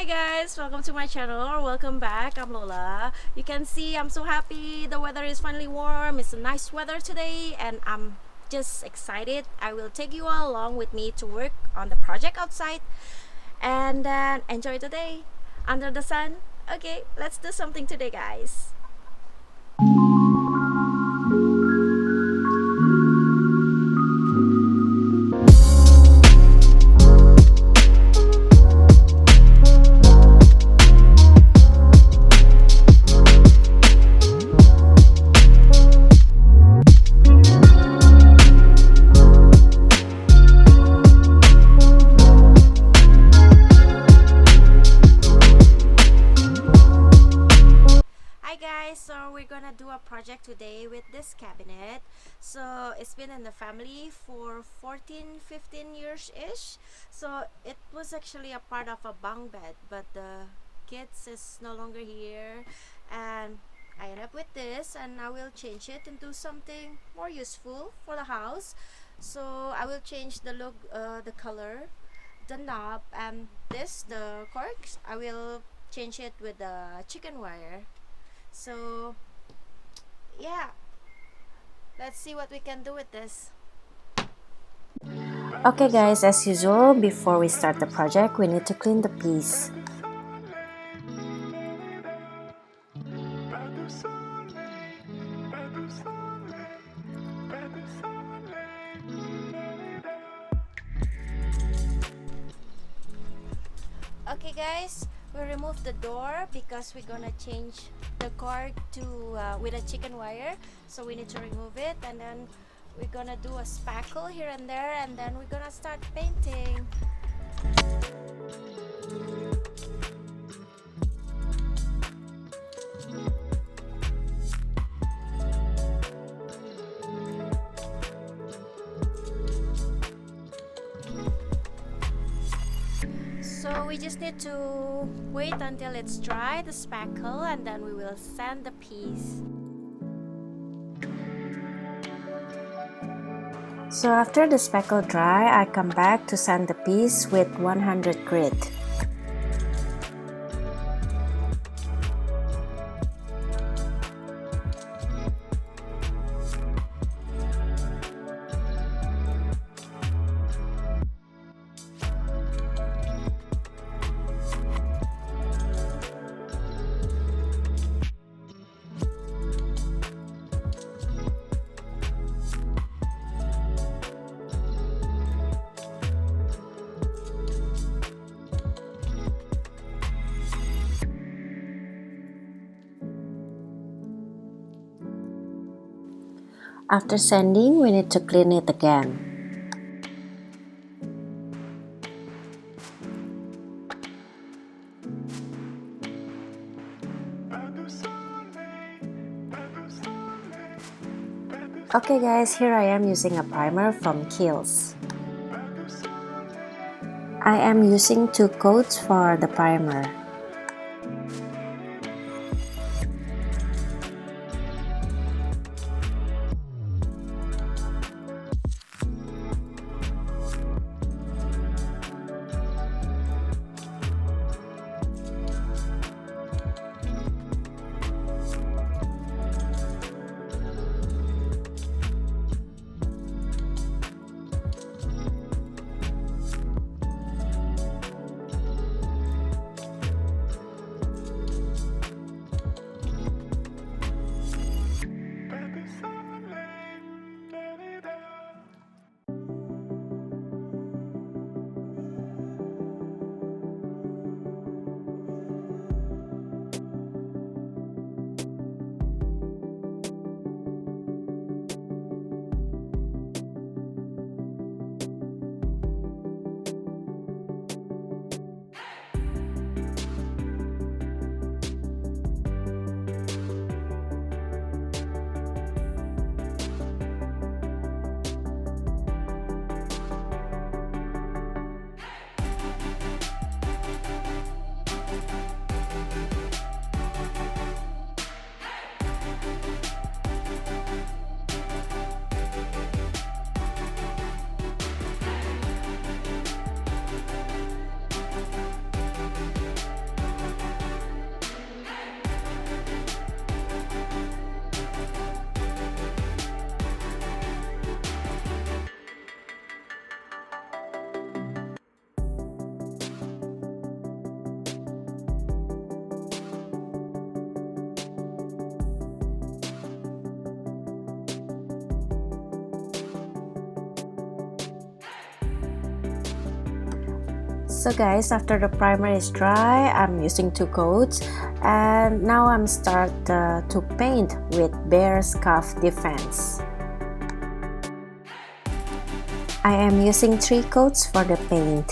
Hi guys, welcome to my channel. Welcome back. I'm Lola. You can see I'm so happy. The weather is finally warm. It's a nice weather today and I'm just excited. I will take you all along with me to work on the project outside and then enjoy the day under the sun. Okay, let's do something today, guys. Hi guys, so we're gonna do a project today with this cabinet. So it's been in the family for 14-15 years ish. So it was actually a part of a bunk bed, but the kids is no longer here and I end up with this and I will change it into something more useful for the house. So I will change the look, the color, the knob, and the corks. I will change it with the chicken wire. So yeah, let's see what we can do with this. Okay guys, as usual, before we start the project, we need to clean the piece. Okay guys, we remove the door because we're gonna change the cord to with a chicken wire, so we need to remove it, and then we're gonna do a spackle here and there, and then we're gonna start painting. So we just need to wait until it's dry, the spackle, and then we will sand the piece. So after the spackle dry, I come back to sand the piece with 100 grit. After sanding, we need to clean it again. Okay guys, here I am using a primer from Kiehl's. I am using 2 coats for the primer. So guys, after the primer is dry, I'm using 2 coats, and now I'm start to paint with Bear Scuff Defense. I am using 3 coats for the paint.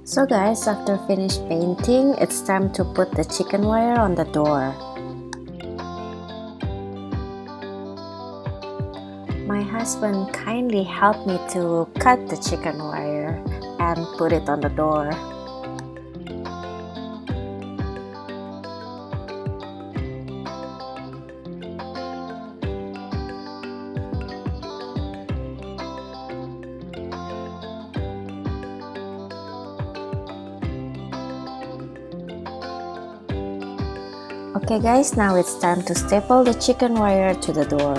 So guys, after finished painting, it's time to put the chicken wire on the door. My husband kindly helped me to cut the chicken wire and put it on the door. Okay guys, now it's time to staple the chicken wire to the door.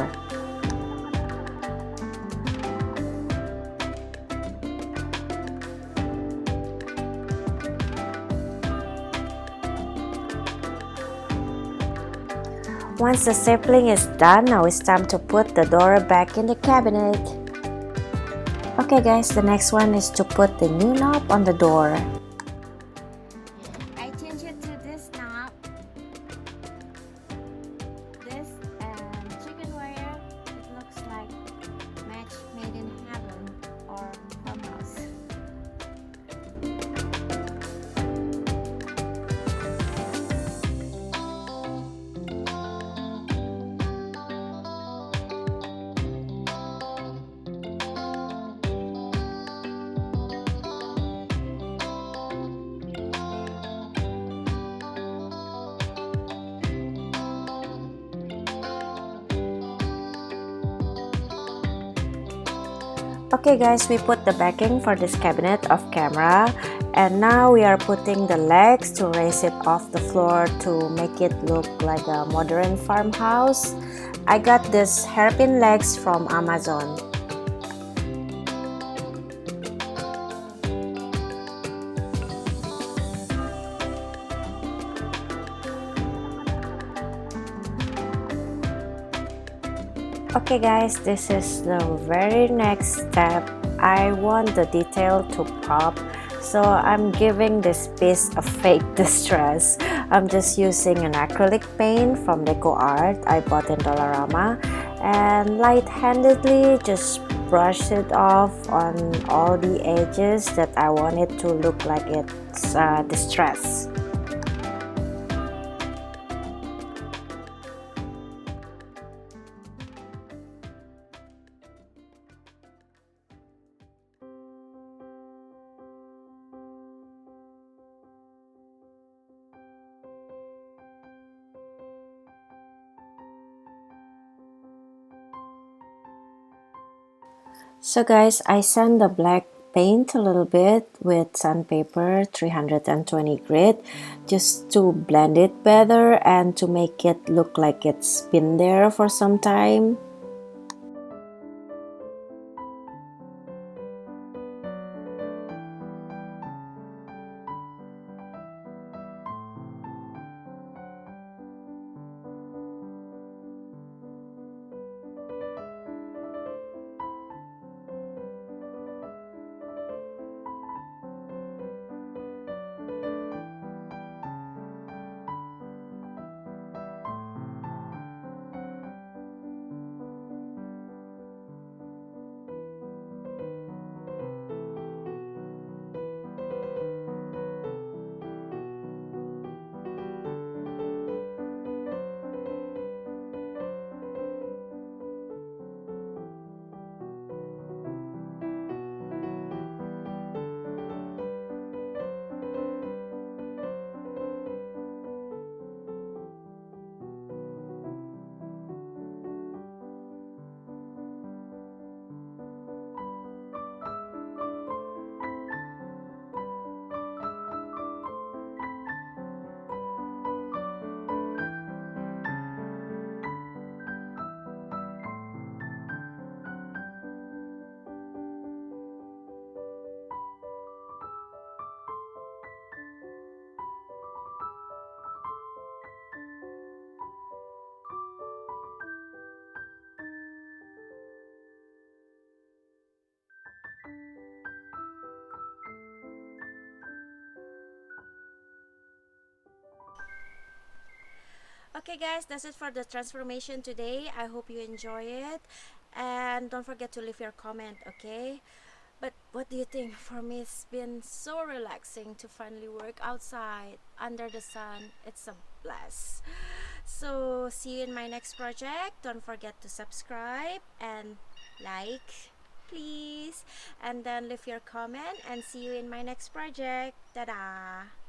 Once the stapling is done, now it's time to put the door back in the cabinet. Okay guys, the next one is to put the new knob on the door. I change it to this knob. This chicken wire, it looks like match made in heaven or farmhouse. Okay guys, we put the backing for this cabinet off camera, and now we are putting the legs to raise it off the floor to make it look like a modern farmhouse. I got this hairpin legs from Amazon. Okay guys, this is the very next step. I want the detail to pop, so I'm giving this piece a fake distress. I'm just using an acrylic paint from Deco Art I bought in Dollarama, and light-handedly just brush it off on all the edges that I want it to look like it's distress. So guys, I sand the black paint a little bit with sandpaper 320 grit just to blend it better and to make it look like it's been there for some time. Okay guys, that's it for the transformation today. I hope you enjoy it, and don't forget to leave your comment, okay? But what do you think? For me, it's been so relaxing to finally work outside under the sun. It's a blast. So see you in my next project. Don't forget to subscribe and like, please, and then leave your comment, and see you in my next project. Ta-da!